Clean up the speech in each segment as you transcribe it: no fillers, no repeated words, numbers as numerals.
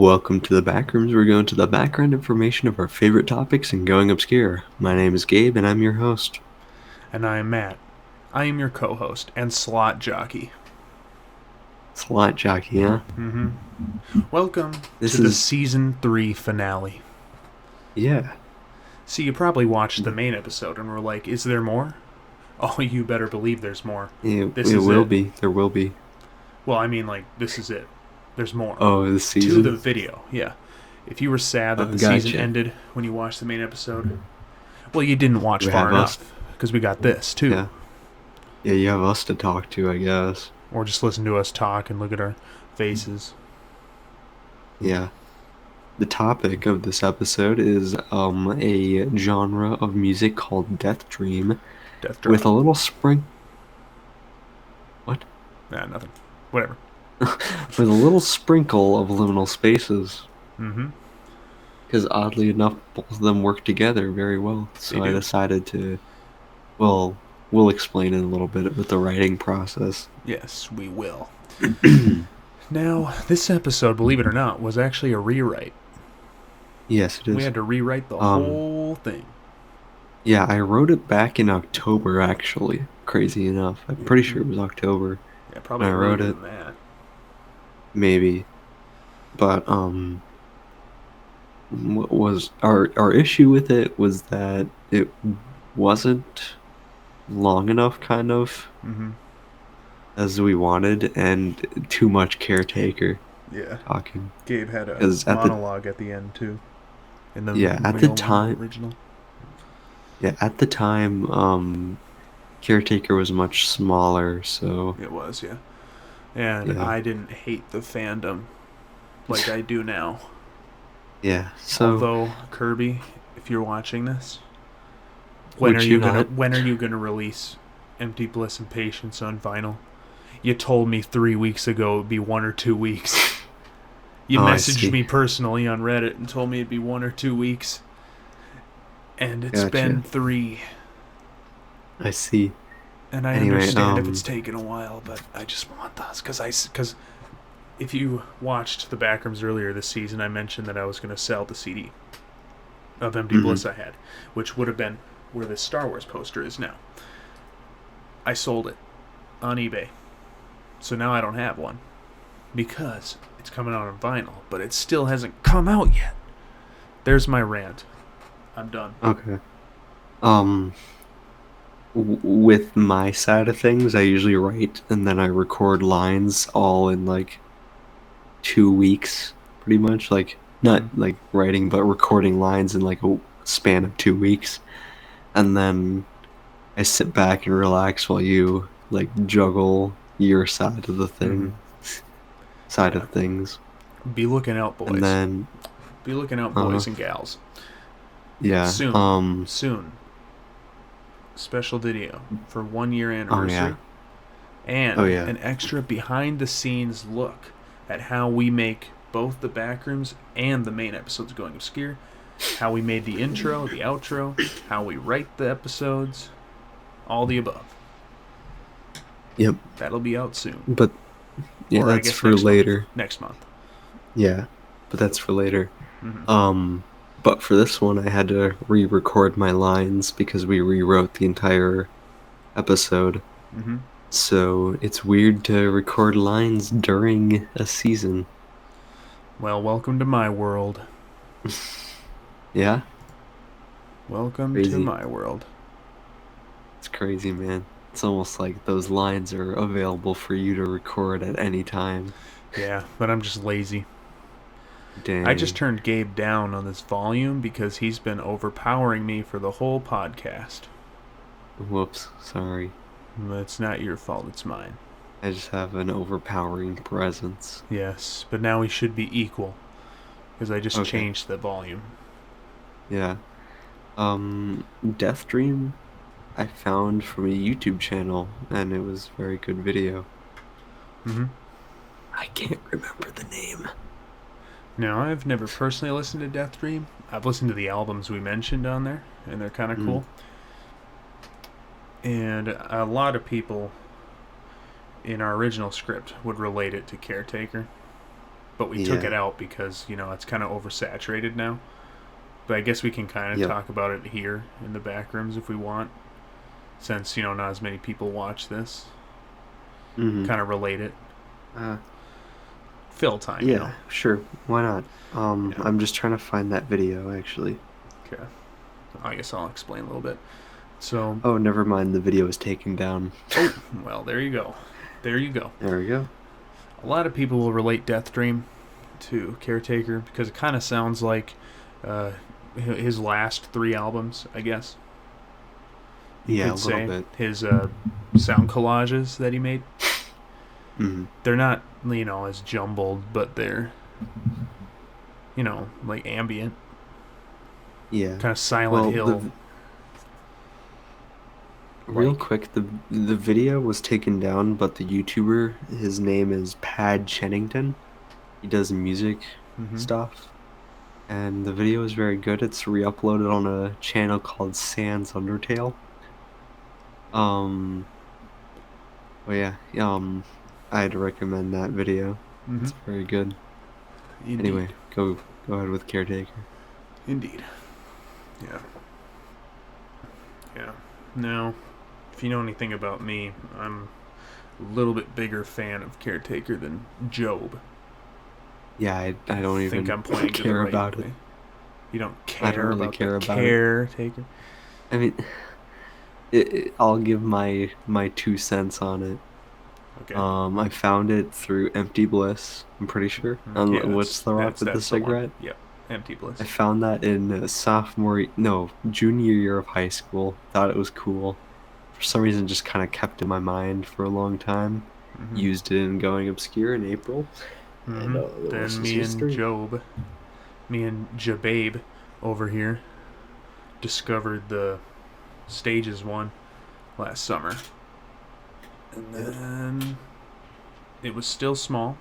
Welcome to the Backrooms. We're going to the background information of our favorite topics and going obscure. My name is Gabe, and I'm your host. And I am Matt. I am your co-host and slot jockey. Slot jockey, huh? Welcome This to the is- Season 3 finale. Yeah. See, you probably watched the main episode and were like, is there more? Oh, you better believe there's more. It This is will it. be. There will be. Well, I mean, like, this is it. There's more. Oh, the season? To the video, yeah. If you were sad that the gotcha. season ended when you watched the main episode, well, you didn't watch We far have enough. Because we got this, too. Yeah. Yeah, you have us to talk to, I guess. Or just listen to us talk and look at our faces. Yeah. The topic of this episode is a genre of music called Death Dream Death Drop. with a little What? Nah, nothing. Whatever. With a little sprinkle of liminal spaces. Mm-hmm. Because oddly enough, both of them work together very well. So They I do. decided to, well, we'll explain in a little bit with the writing process. Yes, we will. Now, this episode, believe it or not, was actually a rewrite. Yes, it is. We had to rewrite the whole thing. Yeah, I wrote it back in October, actually. Crazy enough. I'm pretty sure it was October. Yeah, probably I wrote earlier it. than that. Maybe. But, what was our issue with it was that it wasn't long enough, kind of, Mm-hmm. as we wanted, and too much caretaker Yeah. talking. Gabe had a 'Cause at the- monologue at the end, too. In the Yeah, at the real one, time- original. Yeah, at the time, caretaker was much smaller, so It was, yeah. And Yeah. I didn't hate the fandom like I do now. yeah. So Although, Kirby, if you're watching this, when Would are you you gonna not? when are you gonna release Empty Bliss and Patience on vinyl? You told me 3 weeks ago it would be 1 or 2 weeks. You Oh, I messaged see. me personally on Reddit and told me it'd be 1 or 2 weeks. And it's Gotcha. been 3. I see. And I Anyway, understand if it's taken a while, but I just want those. Because if you watched the Backrooms earlier this season, I mentioned that I was going to sell the CD of Empty Mhm. Bliss I had, which would have been where this Star Wars poster is now. I sold it on eBay. So now I don't have one. Because it's coming out on vinyl, but it still hasn't come out yet. There's my rant. I'm done. Okay. With my side of things, I usually write and then I record lines all in like 2 weeks, pretty much. Like not like writing, but recording lines in like a span of 2 weeks, and then I sit back and relax while you like juggle your side of the thing, side Yeah. of things, Be looking out, boys. and then Be looking out, Uh-huh. boys and gals. yeah, Soon. Soon. Special video for 1 year anniversary. And Oh, yeah. an extra behind the scenes look at how we make both the Backrooms and the main episodes going obscure. How we made the intro, the outro, how we write the episodes, all the above. Yep. That'll be out soon. But yeah, Or I that's guess for later. Next month. Yeah, but that's for later. Mhm. But for this one, I had to re-record my lines because we rewrote the entire episode. Mm-hmm. So it's weird to record lines during a season. Well, welcome to my world. Yeah, Welcome Crazy. to my world. it's crazy, man. It's almost like those lines are available for you to record at any time. Yeah, but I'm just lazy. Dang. I just turned Gabe down on this volume because he's been overpowering me for the whole podcast. Whoops, sorry. It's not your fault, it's mine. I just have an overpowering presence. Yes, but now we should be equal. Because I just Okay. changed the volume. Yeah. Death Dream I found from a YouTube channel, and it was a very good video. Mm-hmm. I can't remember the name. Now, I've never personally listened to Death Dream. I've listened to the albums we mentioned on there, and they're kind of cool. And a lot of people in our original script would relate it to Caretaker. but we took it out because it's kind of oversaturated now. But I guess we can kind of talk about it here in the Backrooms if we want, since not as many people watch this. Kind of relate it. Fill time. Yeah, sure. Why not? I'm just trying to find that video actually. Okay. I guess I'll explain a little bit. So. Oh, never mind. The video is taken down. Oh, well, there you go. There you go. There we go. A lot of people will relate Death Dream to Caretaker because it kind of sounds like his last 3 albums, I guess. You could say. Bit. His sound collages that he made. They're not, as jumbled, but they're, like ambient. Yeah. Kind of Silent Hill. Real quick, the video was taken down, but the YouTuber, his name is Pad Chennington. He does music stuff. And the video is very good. It's re-uploaded on a channel called Sans Undertale. I'd recommend that video. It's very good. Indeed. Anyway, go ahead with Caretaker. Indeed. Yeah. Now, if you know anything about me, I'm a little bit bigger fan of Caretaker than Job. Yeah, I don't even think I'm pointing care to the about way. it. You don't care I don't really about care the about Caretaker? I mean, I'll give my 2 cents on it. Okay. I found it through Empty Bliss, I'm pretty sure. What's the rock with the cigarette? Yep, Empty Bliss. I found that in junior year of high school. Thought it was cool. For some reason, just kind of kept in my mind for a long time. Used it in Going Obscure in April. And, then me and Jababe over here discovered the Stages one last summer. And then it was still small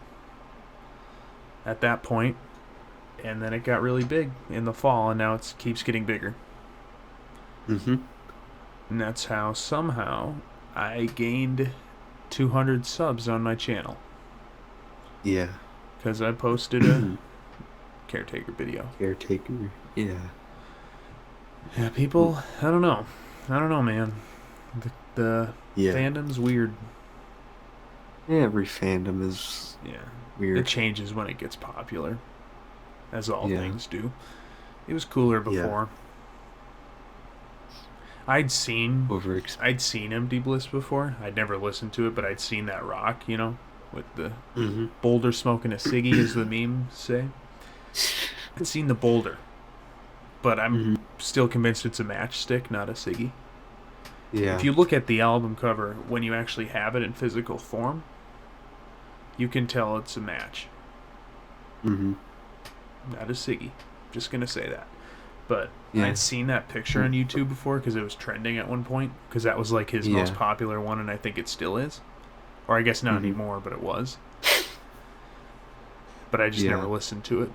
at that point, and then it got really big in the fall, and now it keeps getting bigger. And that's how somehow I gained 200 subs on my channel. Yeah. Because I posted a Caretaker video. Caretaker, yeah. Yeah, people, I don't know, man. The fandom's weird. Yeah, every fandom is weird. It changes when it gets popular, as all things do. It was cooler before. I'd seen Empty Bliss before. I'd never listened to it, but I'd seen that rock, with the boulder smoking a ciggy, as the memes say. I'd seen the boulder, but I'm still convinced it's a matchstick, not a ciggy. Yeah. If you look at the album cover, when you actually have it in physical form, you can tell it's a match. Not a ciggy. Just gonna say that. But I'd seen that picture on YouTube before because it was trending at one point, because that was like his most popular one, and I think it still is. Or I guess not anymore, but it was. But I just never listened to it.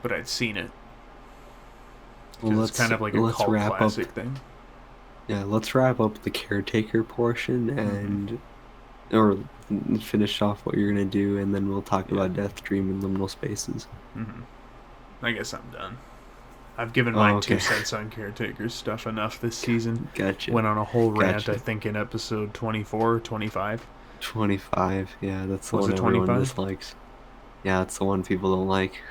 But I'd seen it. Well, it's kind of like a cult classic thing. Yeah, let's wrap up the Caretaker portion and or finish off what you're gonna do, and then we'll talk about Death Dream and Liminal Spaces. I guess I'm done. I've given my 2 cents on Caretaker's stuff enough this season. Gotcha. Went on a whole rant, I think, in episode 24 or 25. 25, yeah, that's the one everyone dislikes. Yeah, that's the one people don't like.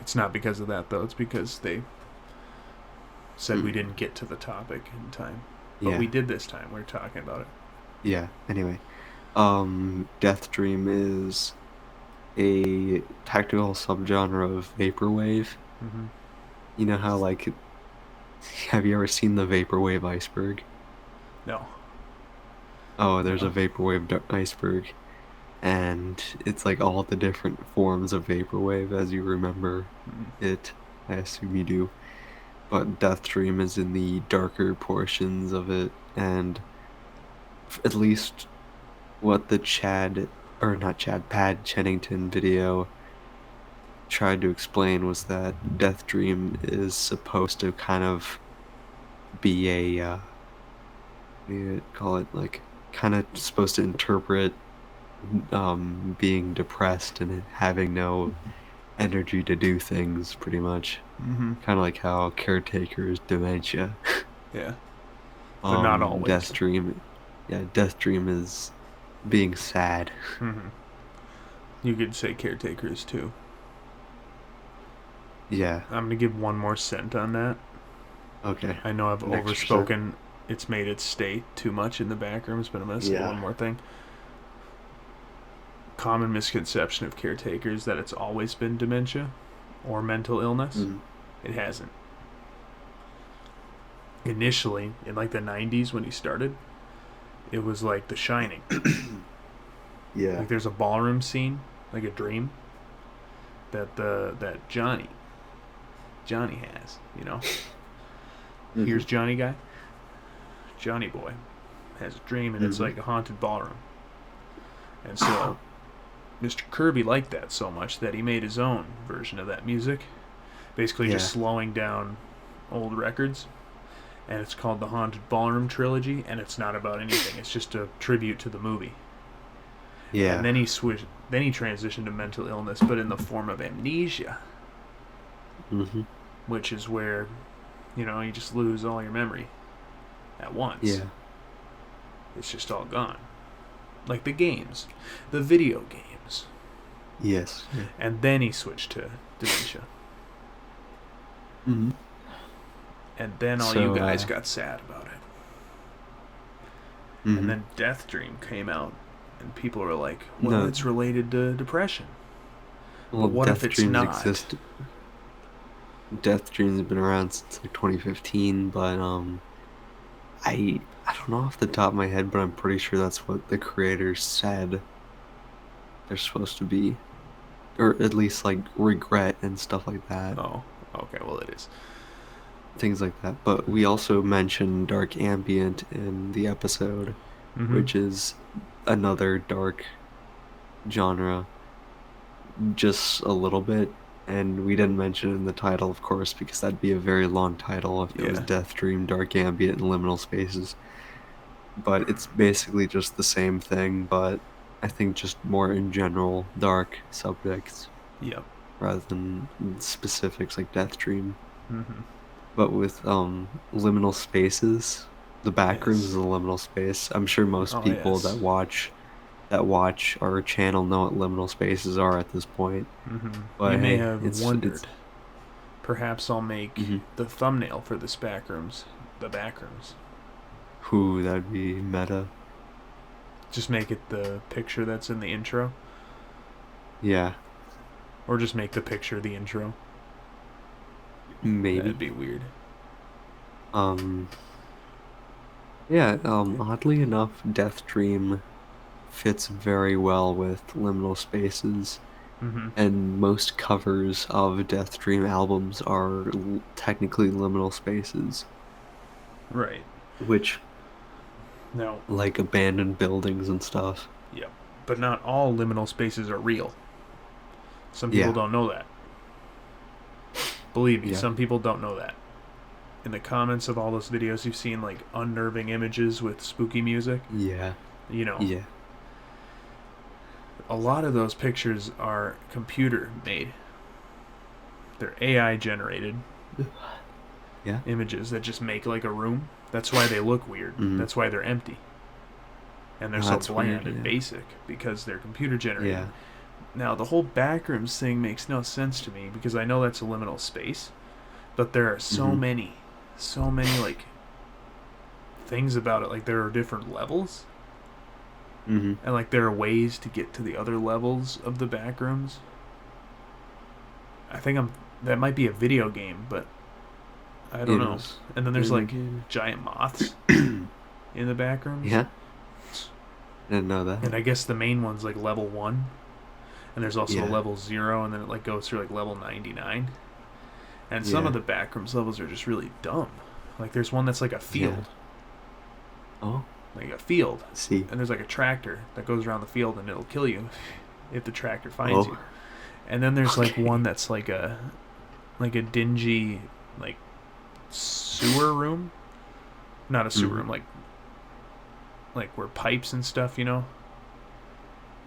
It's not because of that, though. It's because they said we didn't get to the topic in time. But we did this time. We're talking about it. Yeah, anyway. Death Dream is a tactical subgenre of vaporwave. You know how, like, have you ever seen the vaporwave iceberg? No. Oh, there's a vaporwave iceberg, and it's like all the different forms of vaporwave as you remember it. I assume you do. But Death Dream is in the darker portions of it, and at least what the Pad Chennington video tried to explain was that Death Dream is supposed to kind of be a, what do you call it, like, kind of supposed to interpret being depressed and having no energy to do things, pretty much. Mm-hmm. Kind of like how Caretaker is dementia. Yeah, but not always. Death yeah, Death Dream is being sad. Mm-hmm. You could say Caretakers too. Yeah. I'm gonna give one more cent on that. Okay. I know I've An extra cent. overspoken. It's made it stay too much in the Backrooms, but I'm gonna say one more thing. Common misconception of Caretakers that it's always been dementia or mental illness. Mm. It hasn't. Initially, in like the 90s when he started, it was like The Shining. Yeah. Like there's a ballroom scene, like a dream, that Johnny has, you know. Mhm. Here's Johnny guy. Johnny boy has a dream, and it's Mhm. like a haunted ballroom. And so Mr. Kirby liked that so much that he made his own version of that music, basically Yeah. just slowing down old records. And it's called the Haunted Ballroom Trilogy, and it's not about anything. It's just a tribute to the movie. Yeah. And then he transitioned to mental illness, but in the form of amnesia, Mhm. which is where, you know, you just lose all your memory at once. Yeah. It's just all gone. Like the games, the video games. Yes. Yeah. And then he switched to dementia. Mhm. And then all you guys got sad about it. Mhm. And then Death Dream came out, and people were like, well, it's related to depression. Well, But what Death if it's Dreams not? exist. Death Dreams have been around since like 2015, but I don't know off the top of my head, but I'm pretty sure that's what the creators said they're supposed to be, or at least like regret and stuff like that, Oh, okay, well it is. things like that. But we also mentioned dark ambient in the episode, Mm-hmm. which is another dark genre, just a little bit. And we didn't mention it in the title, of course, because that'd be a very long title if it was Yeah. Death Dream, Dark Ambient, and Liminal Spaces. But it's basically just the same thing, but I think just more in general dark subjects Yep. rather than specifics like Death Dream. Mm-hmm. But with liminal spaces, the Backrooms is Yes. a liminal space. I'm sure most Oh, people yes. that watch our channel know what liminal spaces are at this point. Mm-hmm. But You may hey, have it's wondered. Perhaps I'll make mhm. the thumbnail for this Backrooms, the Backrooms. Who that'd be meta. Just make it the picture that's in the intro. Yeah, Or just make the picture the intro. maybe. That'd be weird. Yeah, oddly enough, Death Dream fits very well with liminal spaces, Mm-hmm. and most covers of Death Dream albums are technically liminal spaces, Right. which, Now, like abandoned buildings and stuff. yep. But not all liminal spaces are real. Some people Yeah. don't know that. Believe me, Yeah. some people don't know that. In the comments of all those videos you've seen, like unnerving images with spooky music, Yeah. you know, Yeah. a lot of those pictures are computer made. They're AI generated Yeah. images that just make like a room. That's why they look weird. Mhm. That's why they're empty. And they're Oh, so that's bland weird, and yeah. basic because they're computer generated. Yeah. Now, the whole Backrooms thing makes no sense to me because I know that's a liminal space, but there are so many like things about it. Like there are different levels, Mm-hmm. and like there are ways to get to the other levels of the Backrooms. I think that might be a video game, but I don't know. And then there's like giant moths in the Backrooms. Yeah. Didn't know that. And I guess the main one's like level 1. And there's also a Yeah. level 0, and then it like goes through like level 99. And some Yeah. of the Backrooms levels are just really dumb. Like there's one that's like a field. Oh, Like a field. see. And there's like a tractor that goes around the field and it'll kill you if the tractor finds you. And then there's like one that's like a dingy like sewer room. Not a sewer room, like where pipes and stuff, you know,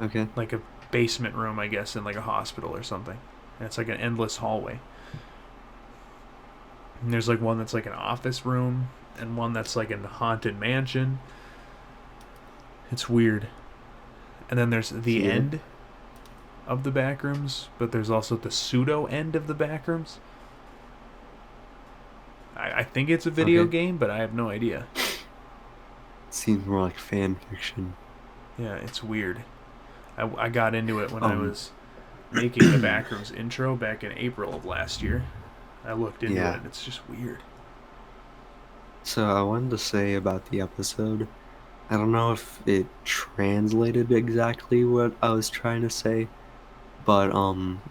Okay. like a basement room, I guess, in like a hospital or something. And it's like an endless hallway. And there's like one that's like an office room, and one that's like a haunted mansion. It's weird. And then there's the Yeah. end of the Backrooms, but there's also the pseudo end of the Backrooms. I think it's a video Okay. game, but I have no idea. Seems more like fan fiction. Yeah, it's weird. I got into it when I Um. was making the Backrooms intro back in April of last year. I looked into it, Yeah. and it's just weird. So I wanted to say about the episode. I don't know if it translated exactly what I was trying to say, but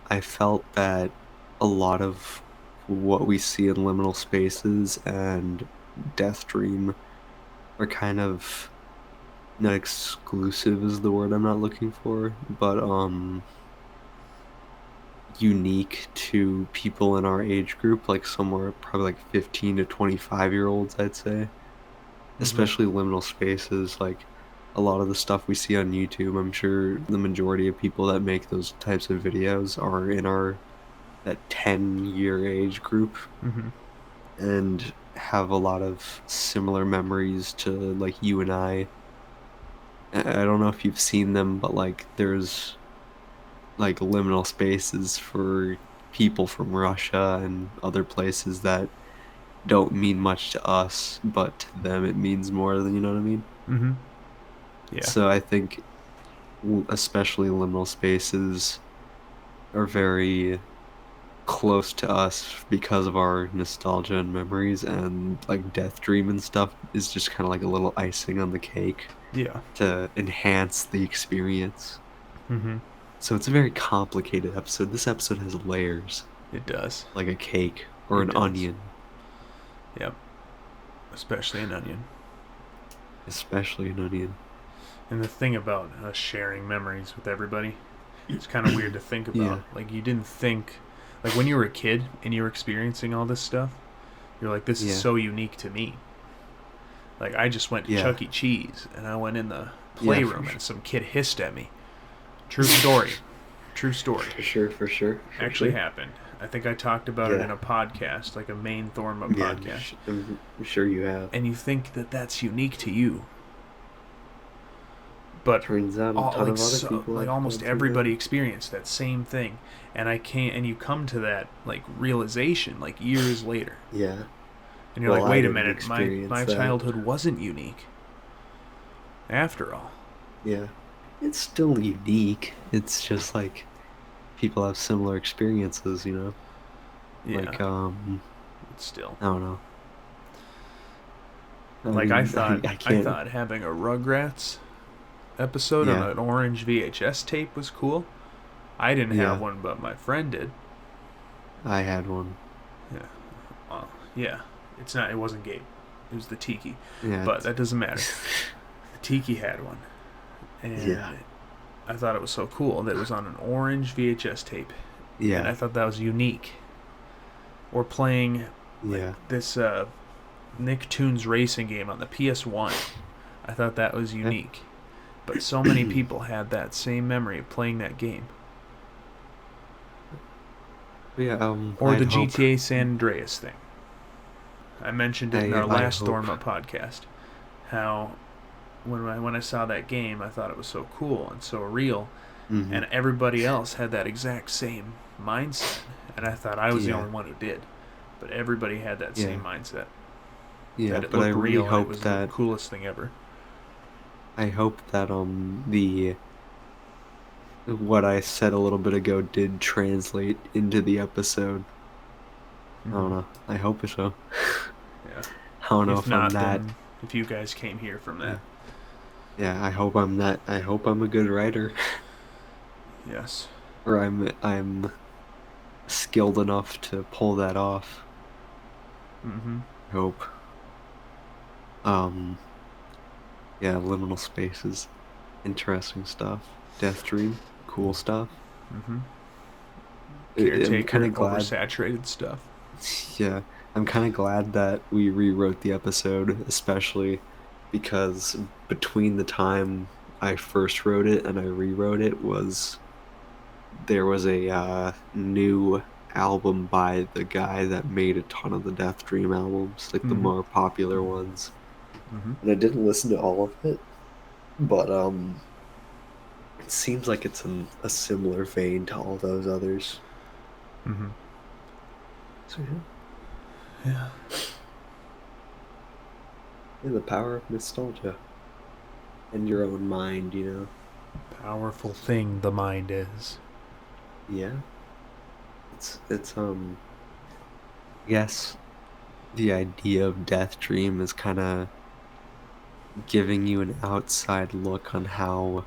I felt that a lot of what we see in liminal spaces and Death Dream are kind of not exclusive is the word I'm not looking for, but unique to people in our age group, like somewhere probably like 15 to 25-year-olds, I'd say. Mm-hmm. Especially liminal spaces, like a lot of the stuff we see on YouTube, I'm sure the majority of people that make those types of videos are in our that 10-year age group Mm-hmm. and have a lot of similar memories to like you and I. I don't know if you've seen them, but like there's like liminal spaces for people from Russia and other places that don't mean much to us, but to them it means more than, you know what I mean? Mm-hmm. Yeah. So I think especially liminal spaces are very close to us because of our nostalgia and memories, and like Death Dream and stuff is just kind of like a little icing on the cake Yeah. to enhance the experience. Mm-hmm. So it's a very complicated episode. This episode has layers, It does. like a cake or It an does. onion, Yep. Especially an onion. especially an onion. And the thing about us sharing memories with everybody, it's kind of weird to think about. Yeah, Like, you didn't think, like, when you were a kid and you were experiencing all this stuff, you're like, this is yeah, so unique to me. Like, I just went to yeah, Chuck E. Cheese and I went in the yeah, for playroom sure. and some kid hissed at me. True story. True story. For sure, for sure, for Actually sure. happened. I think I talked about it in Yeah, a podcast, like a main Thorma yeah, podcast. I'm sure you have. And you think that that's unique to you, but Turns out a ton of other people like have almost gone through that. everybody experienced that same thing, and I can't. And you come to that like realization like years later, Yeah. and you're Well, like, I wait a didn't minute, my experience that. childhood wasn't unique after all. Yeah. It's still unique. It's just like people have similar experiences, you know? Yeah, Like, but still, I don't know. I like I mean, thought, I I can't. thought having a Rugrats episode on Yeah. an orange VHS tape was cool. I didn't have Yeah. one, but my friend did. I had one. Yeah, yeah. It's not. It wasn't Gabe. It was the Tiki, Yeah. but that doesn't matter. The Tiki had one, and Yeah. I thought it was so cool that it was on an orange VHS tape, and I Yeah. thought that was unique. Or playing like Yeah. this Nicktoons racing game on the PS1. I thought that was Yeah. unique, but so many people had that same memory of playing that game. Yeah, Or I'd the hope. GTA San Andreas thing. I mentioned it in our I last hope. Thorma podcast. How when I saw that game, I thought it was so cool and so real, Hmm. and everybody else had that exact same mindset, and I thought I was the Yeah. only one who did, but everybody had that Yeah. same mindset Yeah, that it but I looked really real and it hope was the that coolest thing ever. the what I said a little bit ago did translate into the episode. I don't Mm-hmm. know. I hope so. Yeah. I don't know If if I'm not, that. then if you guys came here from Yeah, that, yeah. I hope I'm that. I hope I'm a good writer, yes. or I'm skilled enough to pull that off. Mm-hmm. I hope. Um, yeah. Liminal spaces, interesting stuff. Death Dream, cool stuff. Mm-hmm. I'm kind Caretaker, of glad. oversaturated stuff. Yeah, I'm kind of glad that we rewrote the episode, especially because between the time I first wrote it and I rewrote it was there was a new album by the guy that made a ton of the Death Dream albums, like the Mm-hmm. more popular ones. Mm-hmm. And I didn't listen to all of it, but it seems like it's in a similar vein to all those others. Mm-hmm. So yeah, Yeah. yeah, the power of nostalgia and your own mind, you know. Powerful thing the mind is. Yeah, it's yes, the idea of Death Dream is kind of giving you an outside look on how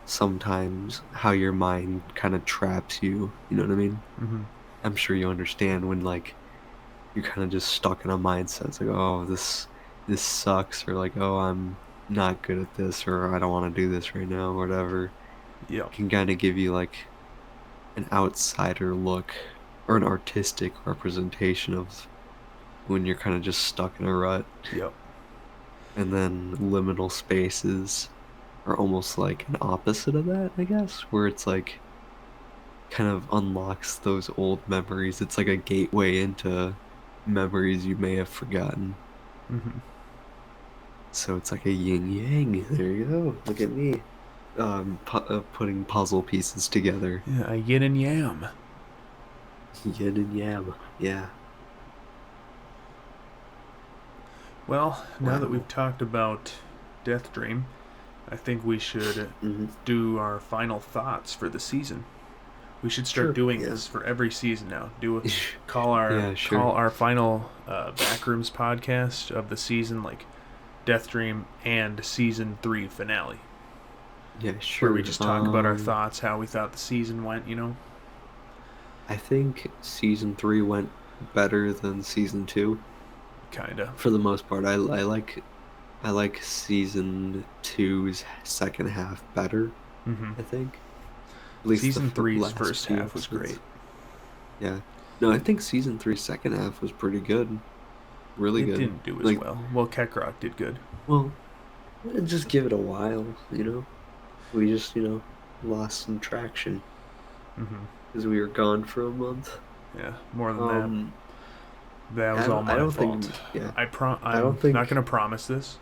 sometimes how your mind kind of traps you. You know what I mean? Mm-hmm. I'm sure you understand when like you're kind of just stuck in a mindset. It's like, oh, this sucks, or like, oh, I'm not good at this, or I don't want to do this right now, or whatever. Yep. It can kind of give you like an outsider look or an artistic representation of when you're kind of just stuck in a rut. Yep. And then liminal spaces are almost like an opposite of that, I guess, where it's like kind of unlocks those old memories. It's like a gateway into memories you may have forgotten. Mm-hmm. So it's like a yin yang. There you go. Look at me. Putting puzzle pieces together. Yeah, a yin and yang. Yin and yang. Yeah. Well, now that Wow. we've talked about Death Dream, I think we should Mm-hmm. do our final thoughts for the season. We should start Sure. doing Yeah. this for every season now. Yeah. Sure. call our final Backrooms podcast of the season, like Death Dream and season 3 finale, Yeah. where Sure. we just talk about our thoughts, how we thought the season went. You know. I think season 3 went better than season 2 Kinda. for the most part. I like season two's second half better. Mm-hmm. I think at least Season three's last first few half was episodes. great. Yeah, no, I think season 3's second half was pretty good, really It good. didn't do as Like, well. Well, Keckrock did good. well, just give it a while, you know. We just lost some traction Mm-hmm. because we were gone for a month. Yeah, more than that. Um, That was all I my don't fault. think. Yeah, I'm I don't think. not gonna promise this,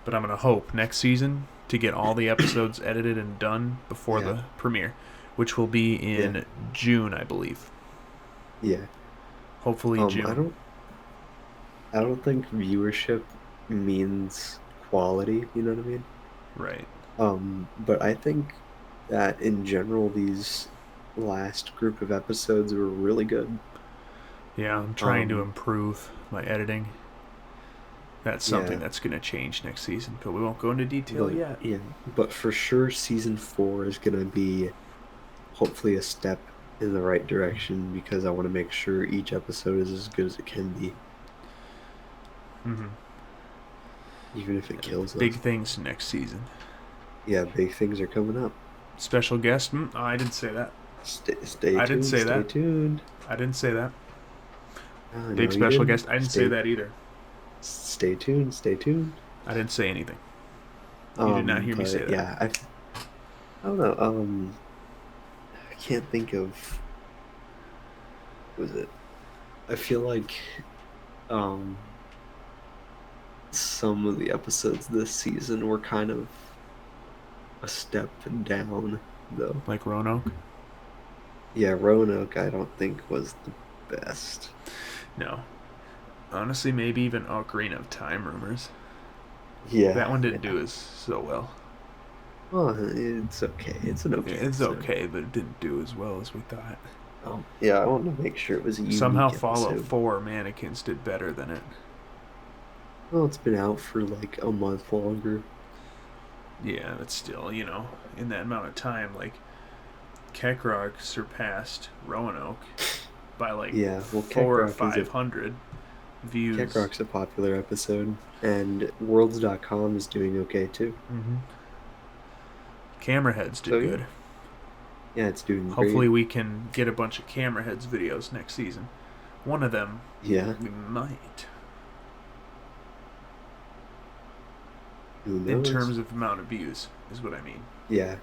but I'm gonna hope next season to get all the episodes edited and done before Yeah. the premiere, which will be in Yeah. June, I believe. Yeah. Hopefully June. I don't think viewership means quality. You know what I mean? Right. But I think that in general, these last group of episodes were really good. Yeah, I'm trying to Um, improve my editing. That's something yeah, that's gonna change next season, but we won't go into detail but yet. yeah, but for sure, season 4 is gonna be hopefully a step in the right direction because I want to make sure each episode is as good as it can be, Mm-hmm. even if it kills us. Big things next season. Yeah, big things are coming up. Special guest? Oh, I didn't say that. Stay I tuned. didn't say Stay that. tuned. I didn't say that. No, Big you special didn't. guest? I didn't say that either. Stay tuned. Stay tuned. I didn't say anything. You did not hear me But say that. yeah, I don't know. I can't think of. What was it? I feel like um some of the episodes this season were kind of a step down, though. Like Roanoke? Yeah, Roanoke, I don't think was the best. No. Honestly, maybe even Ocarina of Time rumors. Yeah, That one didn't yeah. do as so well. Well, it's okay. It's an okay. It's episode. okay, but it didn't do as well as we thought. Yeah, I want to make sure it was a unique Somehow episode. Fallout 4 Mannequins did better than it. Well, it's been out for like a month longer. Yeah, but still, in that amount of time, like, Keckrock surpassed Roanoke by like Yeah, well, 400 or Keckrock is 500 views. Keckrock's a popular episode, and Worlds.com is doing okay too. Mm-hmm. Cameraheads did So, yeah. good. Yeah, it's doing Hopefully great. we can get a bunch of Cameraheads videos next season. One of them, Yeah, we might. Who In knows? terms of amount of views, is what I mean. Yeah.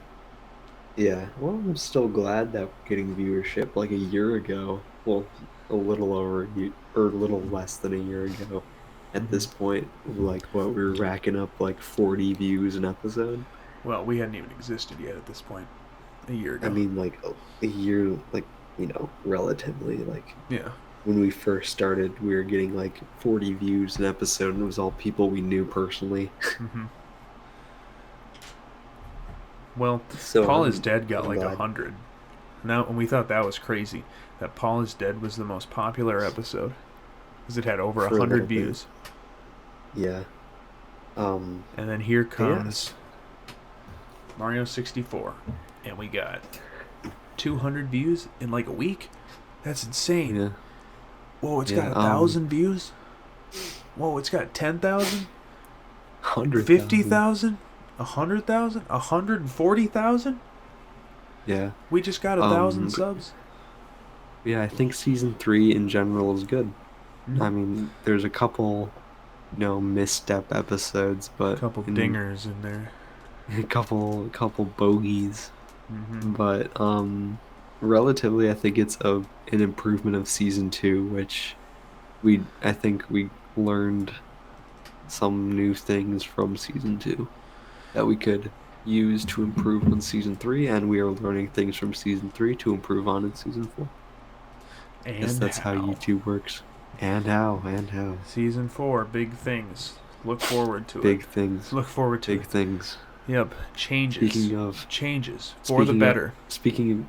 Yeah. Well, I'm still glad that we're getting viewership like a year ago. Well, a little over a year, or a little less than a year ago. At Mm-hmm. this point, like what we were racking up like 40 views an episode. Well, we hadn't even existed yet at this point. A year I ago. mean, like a year, like relatively, like Yeah. when we first started, we were getting like 40 views an episode, and it was all people we knew personally. Mm-hmm. Well, So Paul is Dead got I'm like glad. 100. Now, and we thought that was crazy. That Paul is Dead was the most popular episode. Because it had over For a 100 little bit. views. Yeah. And then here Yes. comes Mario 64. And we got 200 views in like a week? That's insane. Yeah. Whoa, it's Yeah. got 1,000 views? Whoa, it's got 10,000? 100,000. 50,000? 100,000? 140,000? Yeah. We just got 1,000 But subs? yeah, I think season 3 in general is good. I mean, there's a couple, misstep episodes, but Couple dingers in there. a couple bogeys. Mm-hmm. But relatively, I think it's an improvement of season 2, which I think we learned some new things from season 2 that we could use to improve on season 3, and we are learning things from season 3 to improve on in season 4. Guess And that's how YouTube works. And how. Season 4, big things. Look forward to Big it. things. Look forward to Big it. things. Yep. Changes. Changes. For the better. Speaking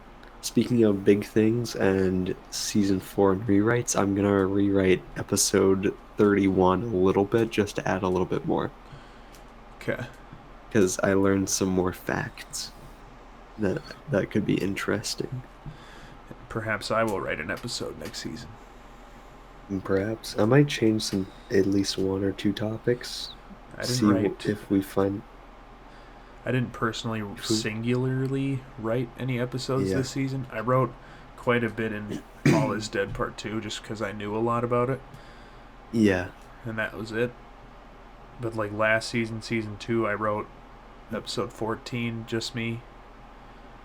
of big things and season 4 and rewrites, I'm gonna rewrite episode 31 a little bit just to add a little bit more. Okay. Because I learned some more facts that could be interesting. Perhaps I will write an episode next season. And perhaps I might change at least one or two topics. I didn't See write. if we find. I didn't personally singularly write any episodes this season. I wrote quite a bit in Paul is Dead Part 2 just because I knew a lot about it. Yeah. And that was it. But like last season, season 2, I wrote episode 14, just me.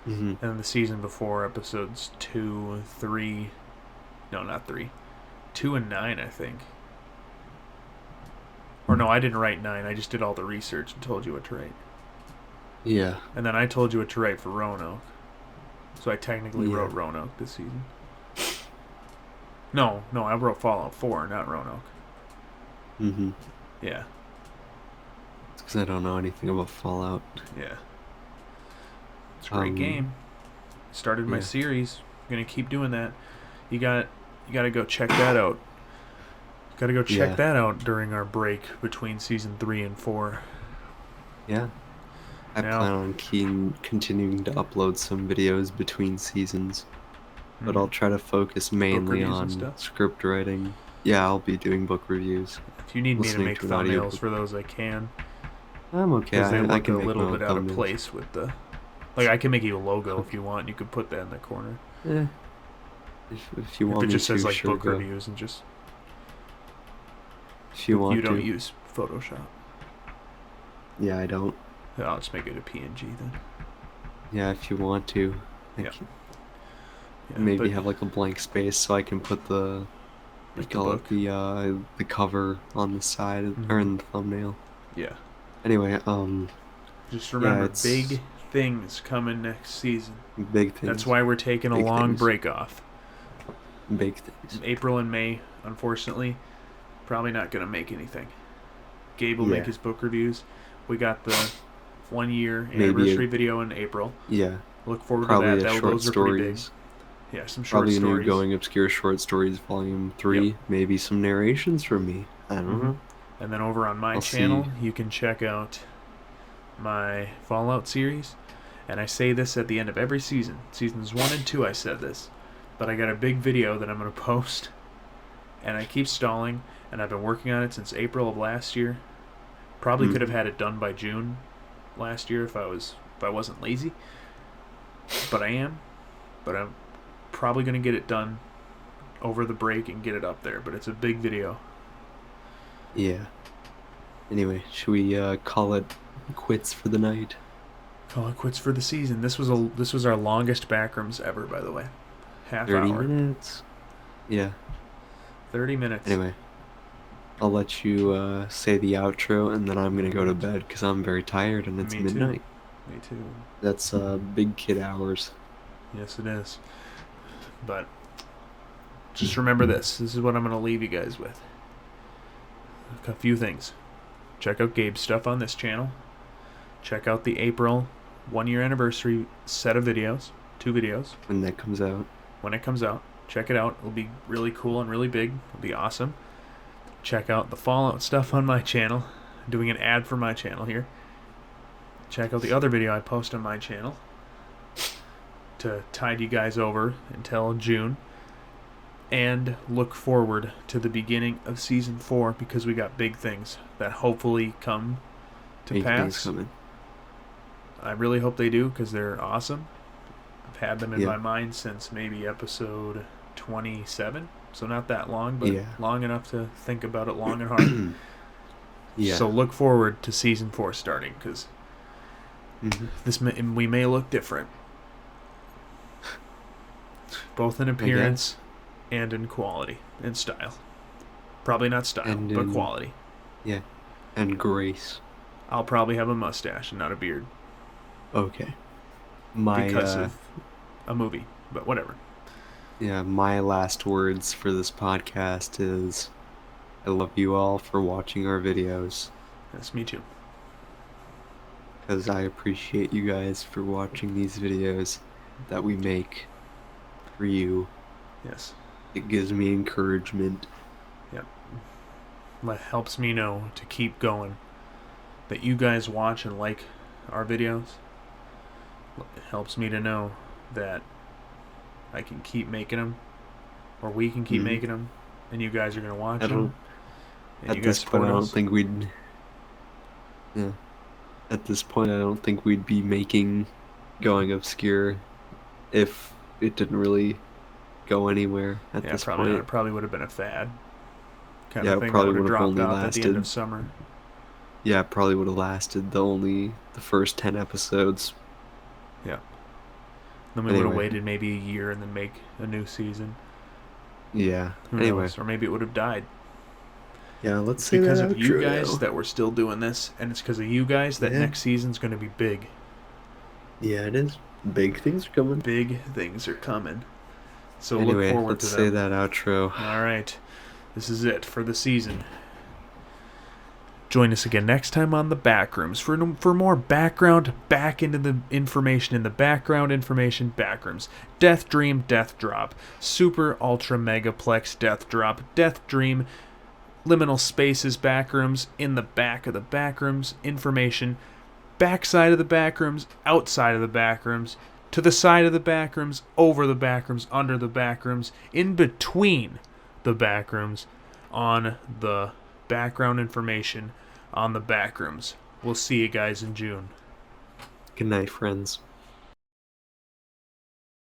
Mm-hmm. And the season before, episodes 2, 3... No, not 3. 2 and 9, I think. Or no, I didn't write 9. I just did all the research and told you what to write. Yeah. And then I told you what to write for Roanoke. So I technically wrote Roanoke this season. No, I wrote Fallout 4, not Roanoke. Mm-hmm. Yeah. It's because I don't know anything about Fallout. Yeah. It's a great game. Started my series. I'm gonna keep doing that. You gotta go check that out. Gotta go check that out during our break between season 3 and 4. Yeah. I plan on continuing to upload some videos between seasons, but I'll try to focus mainly on script writing. Yeah, I'll be doing book reviews. If you need me to make thumbnails for those, I can. I'm okay. Because they look I can a make little bit out of thumbnails. place with the... Like, I can make you a logo if you want. You could put that in the corner. Yeah. If you want me to, it just says, like, sure, book reviews and just... If you want to. You don't use Photoshop. Yeah, I don't. I'll just make it a PNG then. Yeah, if you want to. Yeah, maybe have like a blank space so I can put the cover on the side or in the thumbnail. Yeah. Anyway, just remember, big things coming next season. Big things. That's why we're taking a long break off. Big things. April and May, unfortunately, probably not gonna make anything. Gabe will make his book reviews. We got the 1 year anniversary video in April. Yeah. Look forward to that. Those are pretty big. Yeah, some short stories. Probably a new Going Obscure Short Stories Volume 3. Yep. Maybe some narrations from me. I don't know. And then over on my channel, you can check out my Fallout series. And I say this at the end of every season. Seasons 1 and 2 I said this. But I got a big video that I'm going to post. And I keep stalling. And I've been working on it since April of last year. Probably could have had it done by June last year if I wasn't lazy. But I am. But I'm probably going to get it done over the break and get it up there. But it's a big video. Yeah. Anyway, should we call it quits for the night. Call it quits for the season. This was our longest Backrooms ever, by the way. Half 30 hour. minutes. Yeah. 30 minutes. Anyway, I'll let you say the outro, and then I'm gonna go to bed because I'm very tired and it's Me midnight. too. Me too. That's big kid hours. Yes, it is. But just remember this. This is what I'm going to leave you guys with. A few things. Check out Gabe's stuff on this channel. Check out the April 1-year anniversary set of videos. 2 videos. When that comes out. When it comes out. Check it out. It'll be really cool and really big. It'll be awesome. Check out the Fallout stuff on my channel. I'm doing an ad for my channel here. Check out the other video I post on my channel to tide you guys over until June. And look forward to the beginning of Season 4 because we got big things that hopefully come to Big things pass. coming. I really hope they do because they're awesome. I've had them in my mind since maybe episode 27. So not that long, but long enough to think about it long and hard. So look forward to Season 4 starting because we may look different. Both in appearance and in quality and style. Probably not style, but quality. Yeah. And grace. I'll probably have a mustache and not a beard. Okay. Because of a movie, but whatever. Yeah, my last words for this podcast is I love you all for watching our videos. Yes, me too. Because I appreciate you guys for watching these videos that we make for you. Yes. It gives me encouragement. Yep. That helps me know to keep going. That you guys watch and like our videos. It helps me to know that I can keep making them, or we can keep making them, and you guys are going to watch them. At this point, I don't think we'd... Yeah. At this point, I don't think we'd be making Going Obscure if it didn't really go anywhere at this probably point. Not. It probably would have been a fad. Kind Yeah, of it thing probably that would have would have dropped only off at the end lasted. of summer. Yeah, it probably would have lasted the first 10 episodes. Yeah. Then we would have waited maybe a year and then make a new season. Yeah. Who knows? Or maybe it would have died. Yeah, let's it's say because that of you guys that we're still doing this, and it's because of you guys that next season's going to be big. Yeah, it is. Big things are coming. Big things are coming. So anyway, look forward to them. Let's say that outro. All right. This is it for the season. Join us again next time on the Backrooms for more background, back into the information in the background information Backrooms. Death Dream, Death Drop. Super Ultra Megaplex Death Drop. Death Dream, Liminal Spaces Backrooms, in the back of the Backrooms information. Backside of the Backrooms, outside of the Backrooms, to the side of the Backrooms, over the Backrooms, under the Backrooms, in between the Backrooms, on the background information on the Backrooms. We'll see you guys in June. Good night, friends.